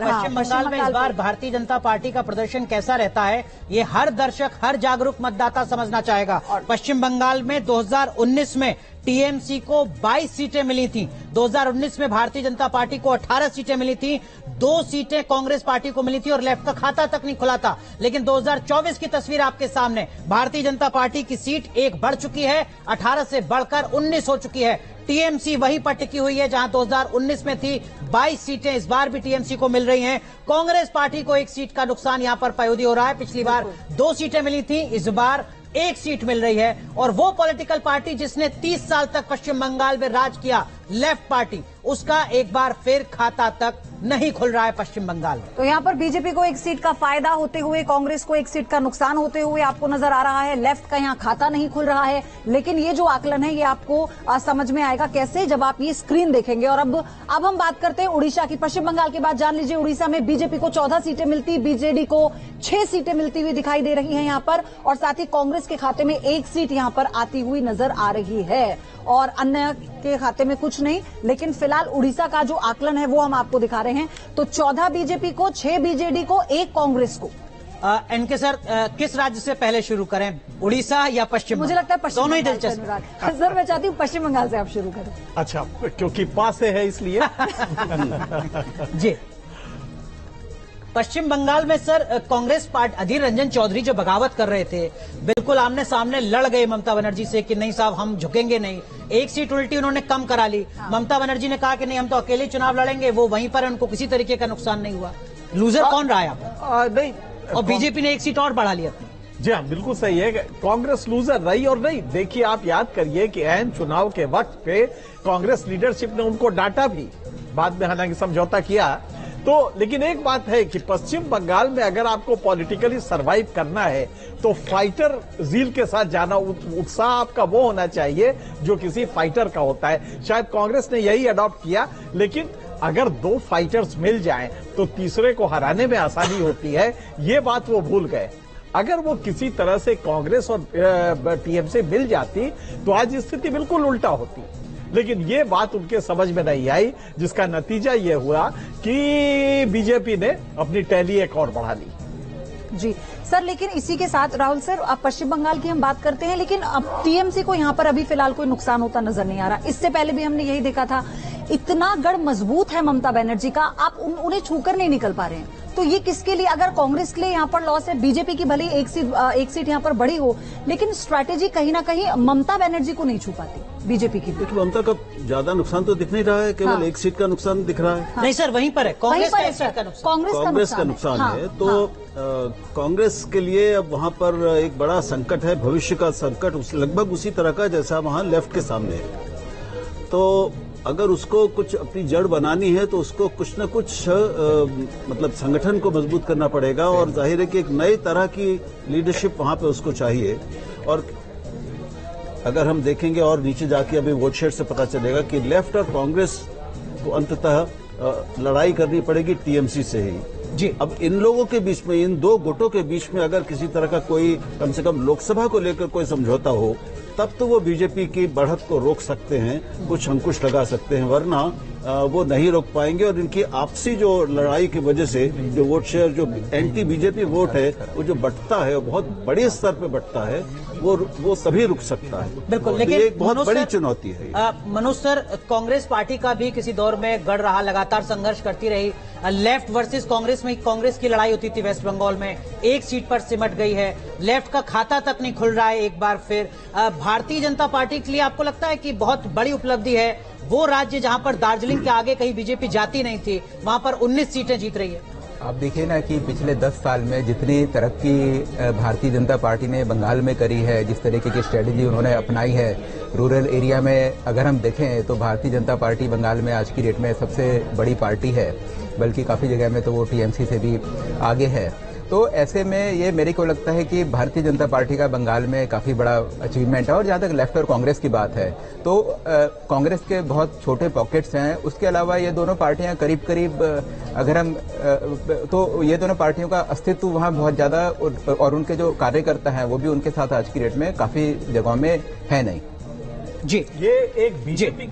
पश्चिम बंगाल में इस बार भारतीय जनता पार्टी का प्रदर्शन कैसा रहता है, ये हर दर्शक, हर जागरूक मतदाता समझना चाहेगा। पश्चिम बंगाल में 2019 में टीएमसी को 22 सीटें मिली थी, 2019 में भारतीय जनता पार्टी को 18 सीटें मिली थी, 2 सीटें कांग्रेस पार्टी को मिली थी और लेफ्ट का खाता तक नहीं खुला था। लेकिन 2024 की तस्वीर आपके सामने, भारतीय जनता पार्टी की सीट एक बढ़ चुकी है, 18 से बढ़कर 19 हो चुकी है। टीएमसी वहीं पर टिकी हुई है जहां 2019 में थी। 22 सीटें इस बार भी टीएमसी को मिल रही हैं। कांग्रेस पार्टी को 1 सीट का नुकसान यहां पर पयोदी हो रहा है। पिछली बार 2 सीटें मिली थी, इस बार 1 सीट मिल रही है। और वो पॉलिटिकल पार्टी जिसने 30 साल तक पश्चिम बंगाल में राज किया, लेफ्ट पार्टी, उसका एक बार फिर खाता तक नहीं खुल रहा है पश्चिम बंगाल में। तो यहाँ पर बीजेपी को 1 सीट का फायदा होते हुए, कांग्रेस को 1 सीट का नुकसान होते हुए आपको नजर आ रहा है। लेफ्ट का यहाँ खाता नहीं खुल रहा है। लेकिन ये जो आकलन है ये आपको समझ में आएगा कैसे, जब आप ये स्क्रीन देखेंगे। और अब हम बात करते हैं उड़ीसा की। पश्चिम बंगाल के बाद जान लीजिए उड़ीसा में बीजेपी को 14 सीटें मिलती, बीजेडी को 6 सीटें मिलती हुई दिखाई दे रही है यहाँ पर। और साथ ही कांग्रेस के खाते में 1 सीट यहाँ पर आती हुई नजर आ रही है और अन्य के खाते में कुछ नहीं। लेकिन फिलहाल उड़ीसा का जो आकलन है वो हम आपको दिखा रहे हैं। तो 14 बीजेपी को, 6 बीजेडी को, 1 कांग्रेस को। एनके सर, किस राज्य से पहले शुरू करें, उड़ीसा या पश्चिम? मुझे लगता है पश्चिम, दोनों ही दिलचस्प। सर मैं चाहती हूँ पश्चिम बंगाल से आप शुरू करें। अच्छा, क्योंकि पास से है इसलिए। जी, पश्चिम बंगाल में सर कांग्रेस पार्टी, अधीर रंजन चौधरी जो बगावत कर रहे थे, बिल्कुल आमने सामने लड़ गए ममता बनर्जी से कि नहीं साहब हम झुकेंगे नहीं। 1 सीट उल्टी उन्होंने कम करा ली। ममता बनर्जी ने कहा कि नहीं हम तो अकेले चुनाव लड़ेंगे, वो वहीं पर उनको किसी तरीके का नुकसान नहीं हुआ। लूजर कौन रहा है आप? नहीं, और बीजेपी ने 1 सीट और बढ़ा ली अपनी। जी हाँ, बिल्कुल सही है। कांग्रेस लूजर रही और नहीं। देखिए, आप याद करिए कि अहम चुनाव के वक्त पे कांग्रेस लीडरशिप ने उनको डांटा भी, बाद में हालांकि समझौता किया। तो लेकिन एक बात है कि पश्चिम बंगाल में अगर आपको पॉलिटिकली सरवाइव करना है तो फाइटर जील के साथ जाना, उत्साह आपका वो होना चाहिए जो किसी फाइटर का होता है। शायद कांग्रेस ने यही अडॉप्ट किया। लेकिन अगर 2 फाइटर्स मिल जाएं तो तीसरे को हराने में आसानी होती है, ये बात वो भूल गए। अगर वो किसी तरह से कांग्रेस और टीएमसी मिल जाती तो आज स्थिति बिल्कुल उल्टा होती। लेकिन ये बात उनके समझ में नहीं आई, जिसका नतीजा ये हुआ कि बीजेपी ने अपनी टैली एक और बढ़ा ली। जी सर, लेकिन इसी के साथ राहुल सर, अब पश्चिम बंगाल की हम बात करते हैं, लेकिन अब टीएमसी को यहाँ पर अभी फिलहाल कोई नुकसान होता नजर नहीं आ रहा। इससे पहले भी हमने यही देखा था। इतना गढ़ मजबूत है ममता बनर्जी का, आप उन्हें छूकर नहीं निकल पा रहे हैं। तो ये किसके लिए, अगर कांग्रेस के लिए यहाँ पर लॉस है, बीजेपी की भले 1 सीट यहाँ पर बढ़ी हो, लेकिन स्ट्रैटेजी कहीं ना कहीं ममता बनर्जी को नहीं छू पाती बीजेपी की। देखिए, ममता का ज्यादा नुकसान तो दिख नहीं रहा है, केवल 1 सीट का नुकसान दिख रहा है। नहीं सर, वहीं पर है कांग्रेस का नुकसान है। तो कांग्रेस के लिए अब वहां पर एक बड़ा संकट है, भविष्य का संकट लगभग उसी तरह का जैसा वहां लेफ्ट के सामने है। तो अगर उसको कुछ अपनी जड़ बनानी है तो उसको कुछ न कुछ मतलब संगठन को मजबूत करना पड़ेगा। और जाहिर है कि एक नई तरह की लीडरशिप वहां पे उसको चाहिए। और अगर हम देखेंगे और नीचे जाके अभी वोट शेयर से पता चलेगा कि लेफ्ट और कांग्रेस को अंततः लड़ाई करनी पड़ेगी टीएमसी से ही। जी, अब इन लोगों के बीच में, इन 2 गुटों के बीच में अगर किसी तरह का कोई कम से कम लोकसभा को लेकर कोई समझौता हो, तब तो वो बीजेपी की बढ़त को रोक सकते हैं, कुछ अंकुश लगा सकते हैं, वरना वो नहीं रोक पाएंगे। और इनकी आपसी जो लड़ाई की वजह से जो वोट शेयर, जो एंटी बीजेपी वोट है, वो जो बढ़ता है, वो बहुत बड़े स्तर पे बढ़ता है, वो तभी रुक सकता है। बिल्कुल, तो लेकिन ये एक बहुत बड़ी चुनौती है। मनोज सर, कांग्रेस पार्टी का भी किसी दौर में गढ़ रहा, लगातार संघर्ष करती रही। लेफ्ट वर्सेस कांग्रेस में कांग्रेस की लड़ाई होती थी वेस्ट बंगाल में, 1 सीट पर सिमट गई है। लेफ्ट का खाता तक नहीं खुल रहा है एक बार फिर। भारतीय जनता पार्टी के लिए आपको लगता है कि बहुत बड़ी उपलब्धि है, वो राज्य जहां पर दार्जिलिंग के आगे कहीं बीजेपी जाती नहीं थी, वहां पर 19 सीटें जीत रही है? आप देखिए ना कि पिछले 10 साल में जितनी तरक्की भारतीय जनता पार्टी ने बंगाल में करी है, जिस तरीके की स्ट्रेटेजी उन्होंने अपनाई है रूरल एरिया में, अगर हम देखें तो भारतीय जनता पार्टी बंगाल में आज की डेट में सबसे बड़ी पार्टी है, बल्कि काफी जगह में तो वो टीएमसी से भी आगे है। तो ऐसे में ये मेरे को लगता है कि भारतीय जनता पार्टी का बंगाल में काफी बड़ा अचीवमेंट है। और जहां तक लेफ्ट और कांग्रेस की बात है तो कांग्रेस के बहुत छोटे पॉकेट्स हैं, उसके अलावा ये दोनों पार्टियां करीब करीब अगर हम तो ये दोनों पार्टियों का अस्तित्व वहां बहुत ज्यादा और उनके जो कार्यकर्ता हैं वो भी उनके साथ आज की डेट में काफी जगहों में है नहीं। जी, ये एक बीजेपी